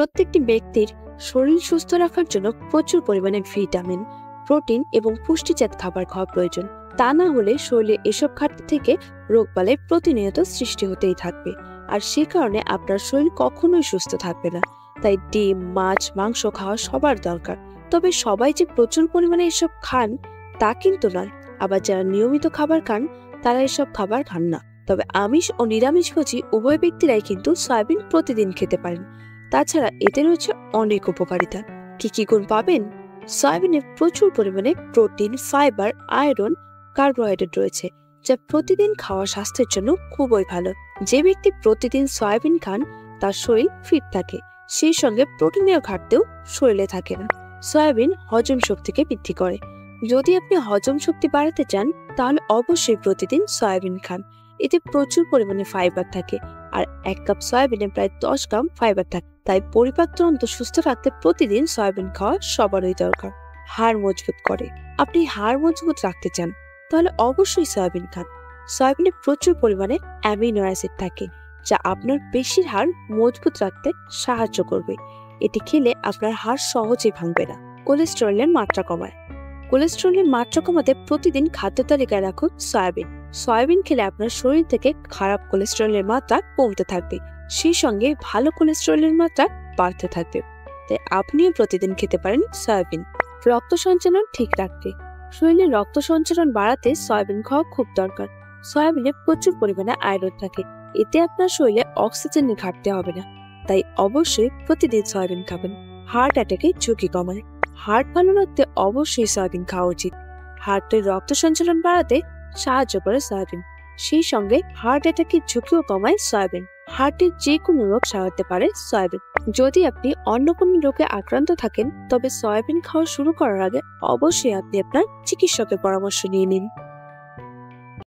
প্রত্যেকটি ব্যক্তির শরীর সুস্থ রাখার জন্য প্রচুর পরিমাণে ভিটামিন, প্রোটিন এবং পুষ্টিজাত খাবার খাওয়া প্রয়োজন। তা না হলে শরীরে এসব ঘাটতি থেকে রোগবালাই প্রতিনিয়ত সৃষ্টি হতেই থাকবে, আর সে কারণে আপনার শরীর কখনোই সুস্থ থাকবে না। তাই ডিম, মাছ, মাংস খাওয়া সবার দরকার। তবে সবাই যে প্রচুর পরিমাণে এসব খান তা কিন্তু নয়। আবার যারা নিয়মিত খাবার খান তারা এসব খাবার খান না। তবে আমিষ ও নিরামিষভোজী উভয় ব্যক্তিরাই কিন্তু সয়াবিন প্রতিদিন খেতে পারেন। তাছাড়া এতে রয়েছে অনেক উপকারিতা। কি কি গুণ পাবেন? সয়াবিনে প্রচুর পরিমাণে প্রোটিন, ফাইবার, আয়রন, কার্বোহাইড্রেট রয়েছে, যা প্রতিদিন খাওয়া স্বাস্থ্যের জন্য খুবই ভালো। যে ব্যক্তি প্রতিদিন সয়াবিন খান তার শরীর ফিট থাকে, সেই সঙ্গে প্রোটিনের ঘাটতিও শরীরে থাকে না। সয়াবিন হজম শক্তিকে বৃদ্ধি করে। যদি আপনি হজম শক্তি বাড়াতে চান তাহলে অবশ্যই প্রতিদিন সয়াবিন খান। এতে প্রচুর পরিমাণে ফাইবার থাকে, আর 1 কাপ সয়াবিনে প্রায় 10 গ্রাম ফাইবার থাকে। তাই পরিপাকতন্ত্র সুস্থ রাখতে প্রতিদিন সয়াবিন খাওয়া সবারই দরকার। হাড় মজবুত করে। আপনি হাড় মজবুত রাখতে চান তাহলে অবশ্যই সয়াবিন খান। সয়াবিনে প্রচুর পরিমাণে অ্যামিনো অ্যাসিড থাকে, যা আপনার পেশির হাড় মজবুত রাখতে সাহায্য করবে। এটি খেলে আপনার হাড় সহজেই ভাঙবে না। কোলেস্টেরলের মাত্রা কমায়। কোলেস্টেরলের মাত্রা কমাতে প্রতিদিন খাদ্য তালিকায় রাখুন সয়াবিন। সয়াবিন খেলে আপনার শরীর থেকে খারাপ কোলেস্টেরলের মাত্রা কমতে থাকবে, সেই সঙ্গে ভালো কোলেস্টেরলের মাত্রা বাড়তে থাকবে। তাই আপনিও প্রতিদিন খেতে পারেন সয়াবিন। রক্ত সঞ্চালন ঠিক রাখতে। শরীরে রক্ত সঞ্চালন বাড়াতে সয়াবিন খাওয়া খুব দরকার। সয়াবিনে প্রচুর পরিমাণে আয়রন থাকে, এতে আপনার শরীরে অক্সিজেনের ঘাটতি হবে না। তাই অবশ্যই প্রতিদিন সয়াবিন খাবেন। হার্ট অ্যাটাকের ঝুঁকি কমায়। হার্ট ভালো রাখতে অবশ্যই সয়াবিন খাওয়া উচিত। হার্টের রক্ত সঞ্চালন বাড়াতে সাহায্য করে সয়াবিন, সেই সঙ্গে হার্ট অ্যাটাকের ঝুঁকিও কমায় সয়াবিন। হার্টের যে কোনো রোগ সারাতে পারে সয়াবিন। যদি আপনি অন্য কোনো রোগে আক্রান্ত থাকেন তবে সয়াবিন খাওয়া শুরু করার আগে অবশ্যই আপনি আপনার চিকিৎসকের পরামর্শ নিয়ে নিন।